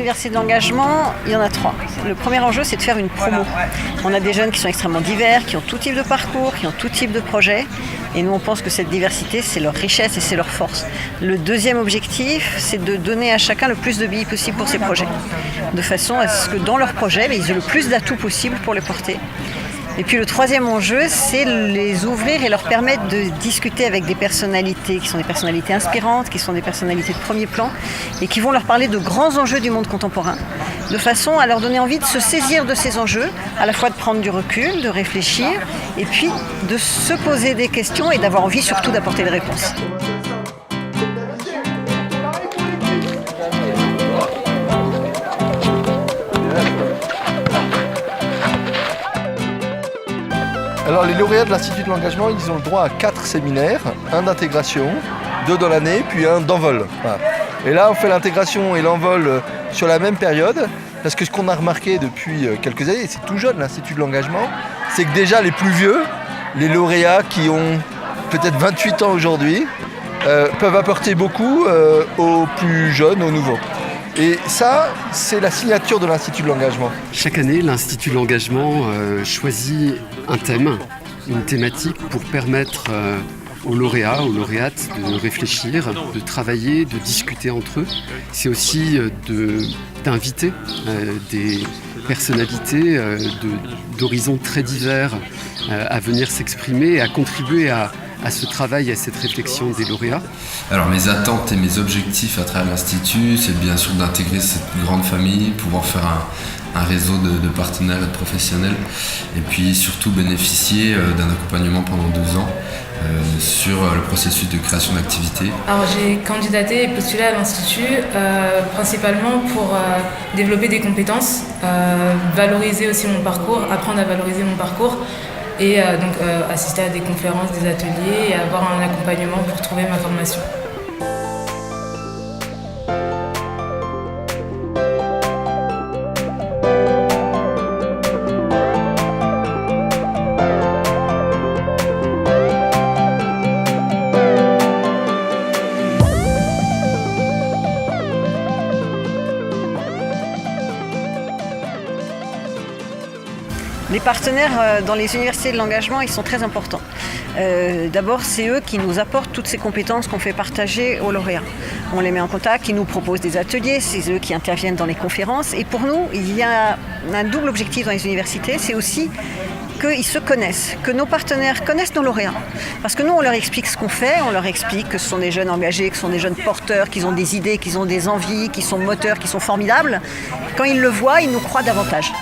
universités de l'engagement, il y en a 3. Le premier enjeu, c'est de faire une promo. On a des jeunes qui sont extrêmement divers, qui ont tout type de parcours, qui ont tout type de projet. Et nous, on pense que cette diversité, c'est leur richesse et c'est leur force. Le deuxième objectif, c'est de donner à chacun le plus de billes possible pour ses projets. De façon à ce que dans leur projet, ils aient le plus d'atouts possible pour les porter. Et puis le troisième enjeu, c'est les ouvrir et leur permettre de discuter avec des personnalités qui sont des personnalités inspirantes, qui sont des personnalités de premier plan et qui vont leur parler de grands enjeux du monde contemporain, de façon à leur donner envie de se saisir de ces enjeux, à la fois de prendre du recul, de réfléchir et puis de se poser des questions et d'avoir envie surtout d'apporter des réponses. Alors les lauréats de l'Institut de l'engagement, ils ont le droit à 4 séminaires, un d'intégration, 2 dans l'année, puis un d'envol. Voilà. Et là, on fait l'intégration et l'envol sur la même période, parce que ce qu'on a remarqué depuis quelques années, et c'est tout jeune l'Institut de l'engagement, c'est que déjà les plus vieux, les lauréats qui ont peut-être 28 ans aujourd'hui, peuvent apporter beaucoup aux plus jeunes, aux nouveaux. Et ça, c'est la signature de l'Institut de l'engagement. Chaque année, l'Institut de l'engagement choisit un thème, une thématique pour permettre aux lauréats, aux lauréates de réfléchir, de travailler, de discuter entre eux. C'est aussi d'inviter des personnalités d'horizons très divers à venir s'exprimer et à contribuer à ce travail, à cette réflexion des lauréats. Alors mes attentes et mes objectifs à travers l'Institut, c'est bien sûr d'intégrer cette grande famille, pouvoir faire un réseau de partenaires et de professionnels, et puis surtout bénéficier d'un accompagnement pendant 2 ans sur le processus de création d'activités. Alors j'ai candidaté et postulé à l'Institut principalement pour développer des compétences, valoriser aussi mon parcours, apprendre à valoriser mon parcours, et donc assister à des conférences, des ateliers et avoir un accompagnement pour trouver ma formation. Les partenaires dans les universités de l'engagement, ils sont très importants. D'abord, c'est eux qui nous apportent toutes ces compétences qu'on fait partager aux lauréats. On les met en contact, ils nous proposent des ateliers, c'est eux qui interviennent dans les conférences. Et pour nous, il y a un double objectif dans les universités, c'est aussi qu'ils se connaissent, que nos partenaires connaissent nos lauréats. Parce que nous, on leur explique ce qu'on fait, on leur explique que ce sont des jeunes engagés, que ce sont des jeunes porteurs, qu'ils ont des idées, qu'ils ont des envies, qu'ils sont moteurs, qu'ils sont formidables. Quand ils le voient, ils nous croient davantage.